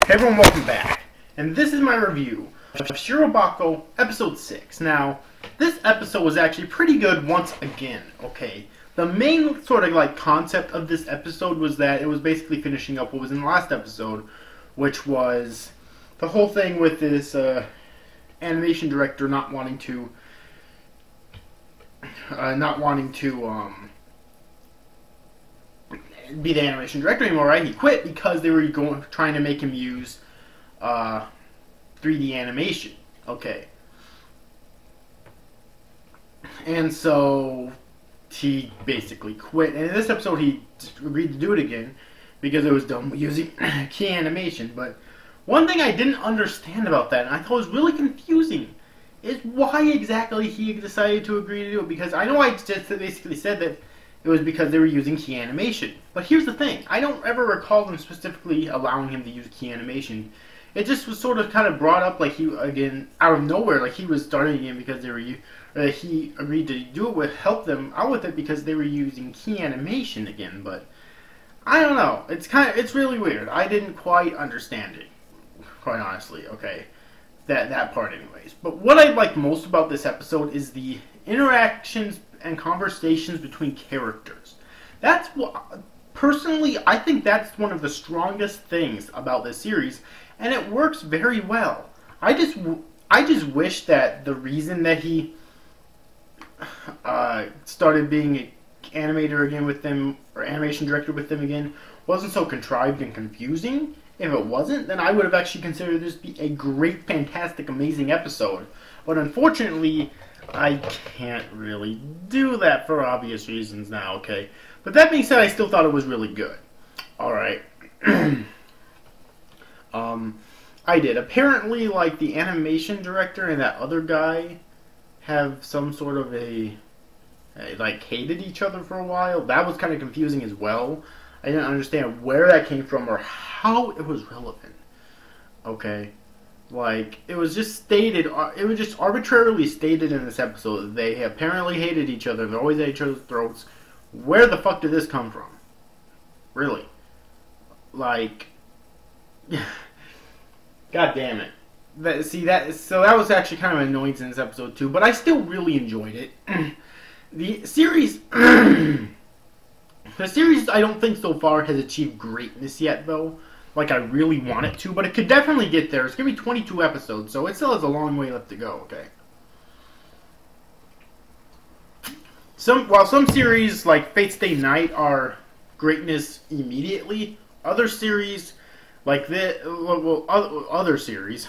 Hey everyone, welcome back. And this is my review of Shirobako Episode 6. Now, this episode was actually pretty good once again, okay? The main sort of like concept of this episode was that it was basically finishing up what was in the last episode, which was the whole thing with this animation director not wanting to be the animation director anymore, right? He quit because they were trying to make him use 3D animation. Okay. And so he basically quit. And in this episode, he agreed to do it again because it was done using key animation. But one thing I didn't understand about that, and I thought was really confusing, is why exactly he decided to agree to do it. Because I know I just basically said that it was because they were using key animation. But here's the thing. I don't ever recall them specifically allowing him to use key animation. It just was sort of kind of brought up like he, again, out of nowhere, like he was starting again because they were, he agreed to do it with, help them out with it because they were using key animation again. But I don't know. It's really weird. I didn't quite understand it, quite honestly. Okay, that part anyways. But what I like most about this episode is the interactions and conversations between characters. That's what, personally, I think that's one of the strongest things about this series, and it works very well. I just wish that the reason that he started being an animator again with them, or animation director with them again, wasn't so contrived and confusing. If it wasn't, then I would have actually considered this to be a great, fantastic, amazing episode. But unfortunately, I can't really do that for obvious reasons now, okay? But that being said, I still thought it was really good. Alright. I did. Apparently, like, the animation director and that other guy have some sort of like, hated each other for a while. That was kind of confusing as well. I didn't understand where that came from or how it was relevant. Okay? Like, it was just stated, it was just arbitrarily stated in this episode that they apparently hated each other. They're always at each other's throats. Where the fuck did this come from? Really? Like, god damn it. So that was actually kind of an annoyance in this episode too, but I still really enjoyed it. The series, I don't think so far has achieved greatness yet, though. Like I really want it to, but it could definitely get there. It's going to be 22 episodes, so it still has a long way left to go, okay? While some series, like Fate Stay Night, are greatness immediately, other series, like other series,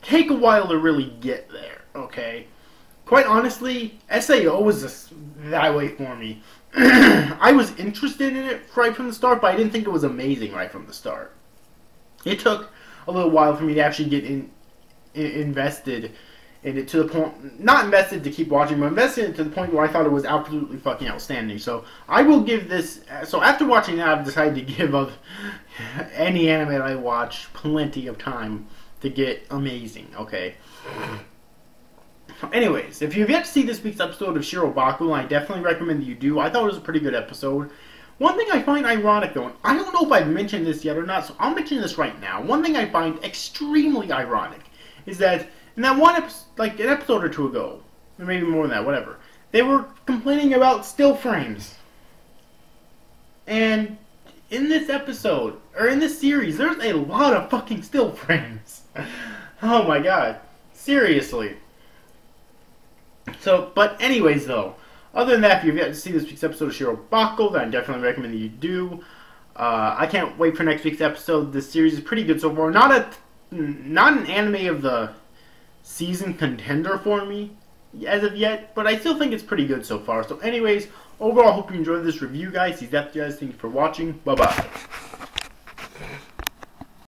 take a while to really get there, okay? Quite honestly, SAO was that way for me. I was interested in it right from the start, but I didn't think it was amazing right from the start. It took a little while for me to actually get invested in it, to the point, not invested to keep watching, but invested in it to the point where I thought it was absolutely fucking outstanding. So I will give this, so after watching that, I've decided to give up any anime that I watch plenty of time to get amazing, okay? Anyways, if you've yet to see this week's episode of Shirobako, I definitely recommend that you do. I thought it was a pretty good episode. One thing I find ironic, though, and I don't know if I've mentioned this yet or not, so I'll mention this right now. One thing I find extremely ironic is that in that one episode, like an episode or two ago, or maybe more than that, whatever, they were complaining about still frames. And in this episode, or in this series, there's a lot of fucking still frames. Oh my god. Seriously. So, but anyways, though, other than that, if you've yet to see this week's episode of Shirobako, then I definitely recommend that you do. I can't wait for next week's episode. This series is pretty good so far. Not an anime of the season contender for me as of yet, but I still think it's pretty good so far. So anyways, overall, I hope you enjoyed this review, guys. Thank you for watching. Bye-bye.